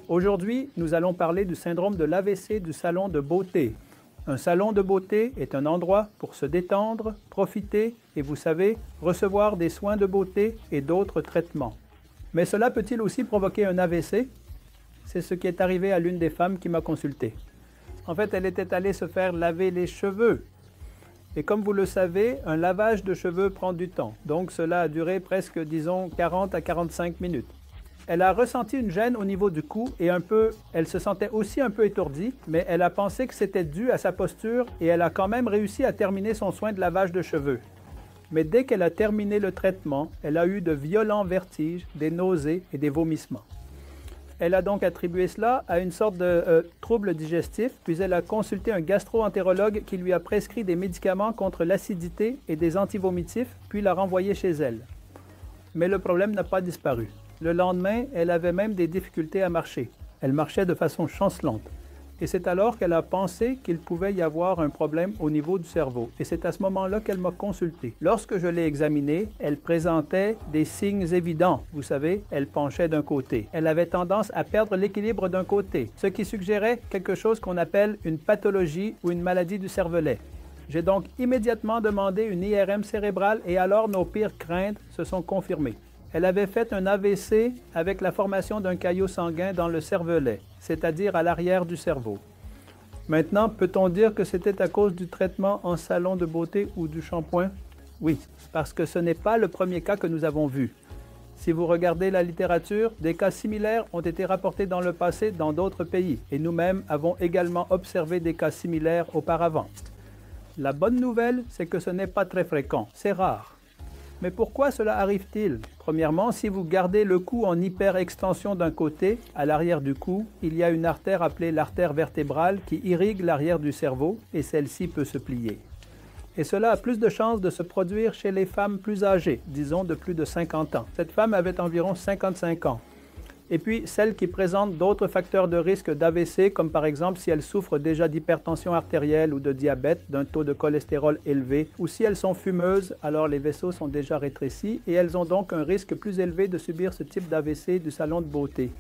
Aujourd'hui, nous allons parler du syndrome de l'AVC du salon de beauté. Un salon de beauté est un endroit pour se détendre, profiter et, vous savez, recevoir des soins de beauté et d'autres traitements. Mais cela peut-il aussi provoquer un AVC? C'est ce qui est arrivé à l'une des femmes qui m'a consulté. En fait, elle était allée se faire laver les cheveux. Et comme vous le savez, un lavage de cheveux prend du temps. Donc cela a duré presque, disons, 40 à 45 minutes. Elle a ressenti une gêne au niveau du cou et elle se sentait aussi un peu étourdie, mais elle a pensé que c'était dû à sa posture et elle a quand même réussi à terminer son soin de lavage de cheveux. Mais dès qu'elle a terminé le traitement, elle a eu de violents vertiges, des nausées et des vomissements. Elle a donc attribué cela à une sorte de trouble digestif, puis elle a consulté un gastro-entérologue qui lui a prescrit des médicaments contre l'acidité et des antivomitifs, puis l'a renvoyée chez elle. Mais le problème n'a pas disparu. Le lendemain, elle avait même des difficultés à marcher. Elle marchait de façon chancelante. Et c'est alors qu'elle a pensé qu'il pouvait y avoir un problème au niveau du cerveau. Et c'est à ce moment-là qu'elle m'a consulté. Lorsque je l'ai examinée, elle présentait des signes évidents. Vous savez, elle penchait d'un côté. Elle avait tendance à perdre l'équilibre d'un côté, ce qui suggérait quelque chose qu'on appelle une pathologie ou une maladie du cervelet. J'ai donc immédiatement demandé une IRM cérébrale et alors nos pires craintes se sont confirmées. Elle avait fait un AVC avec la formation d'un caillot sanguin dans le cervelet, c'est-à-dire à l'arrière du cerveau. Maintenant, peut-on dire que c'était à cause du traitement en salon de beauté ou du shampoing? Oui, parce que ce n'est pas le premier cas que nous avons vu. Si vous regardez la littérature, des cas similaires ont été rapportés dans le passé dans d'autres pays et nous-mêmes avons également observé des cas similaires auparavant. La bonne nouvelle, c'est que ce n'est pas très fréquent, c'est rare. Mais pourquoi cela arrive-t-il? Premièrement, si vous gardez le cou en hyperextension d'un côté, à l'arrière du cou, il y a une artère appelée l'artère vertébrale qui irrigue l'arrière du cerveau et celle-ci peut se plier. Et cela a plus de chances de se produire chez les femmes plus âgées, disons de plus de 50 ans. Cette femme avait environ 55 ans. Et puis, celles qui présentent d'autres facteurs de risque d'AVC, comme par exemple si elles souffrent déjà d'hypertension artérielle ou de diabète, d'un taux de cholestérol élevé, ou si elles sont fumeuses, alors les vaisseaux sont déjà rétrécis et elles ont donc un risque plus élevé de subir ce type d'AVC du salon de beauté.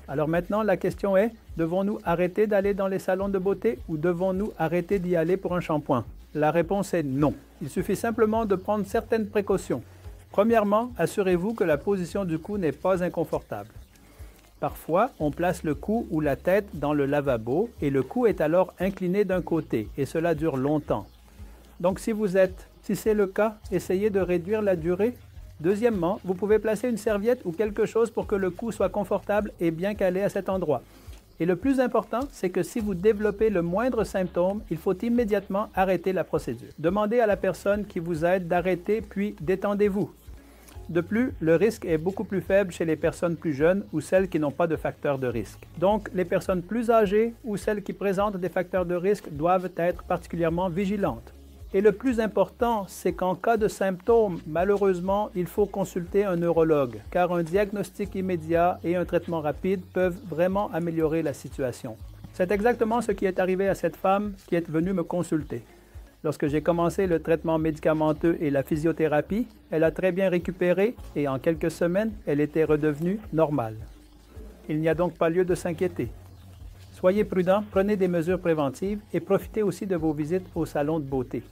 Alors maintenant, la question est, devons-nous arrêter d'aller dans les salons de beauté ou devons-nous arrêter d'y aller pour un shampoing? La réponse est non. Il suffit simplement de prendre certaines précautions. Premièrement, assurez-vous que la position du cou n'est pas inconfortable. Parfois, on place le cou ou la tête dans le lavabo et le cou est alors incliné d'un côté et cela dure longtemps. Donc si c'est le cas, essayez de réduire la durée. Deuxièmement, vous pouvez placer une serviette ou quelque chose pour que le cou soit confortable et bien calé à cet endroit. Et le plus important, c'est que si vous développez le moindre symptôme, il faut immédiatement arrêter la procédure. Demandez à la personne qui vous aide d'arrêter puis détendez-vous. De plus, le risque est beaucoup plus faible chez les personnes plus jeunes ou celles qui n'ont pas de facteurs de risque. Donc, les personnes plus âgées ou celles qui présentent des facteurs de risque doivent être particulièrement vigilantes. Et le plus important, c'est qu'en cas de symptômes, malheureusement, il faut consulter un neurologue, car un diagnostic immédiat et un traitement rapide peuvent vraiment améliorer la situation. C'est exactement ce qui est arrivé à cette femme qui est venue me consulter. Lorsque j'ai commencé le traitement médicamenteux et la physiothérapie, elle a très bien récupéré et en quelques semaines, elle était redevenue normale. Il n'y a donc pas lieu de s'inquiéter. Soyez prudents, prenez des mesures préventives et profitez aussi de vos visites au salon de beauté.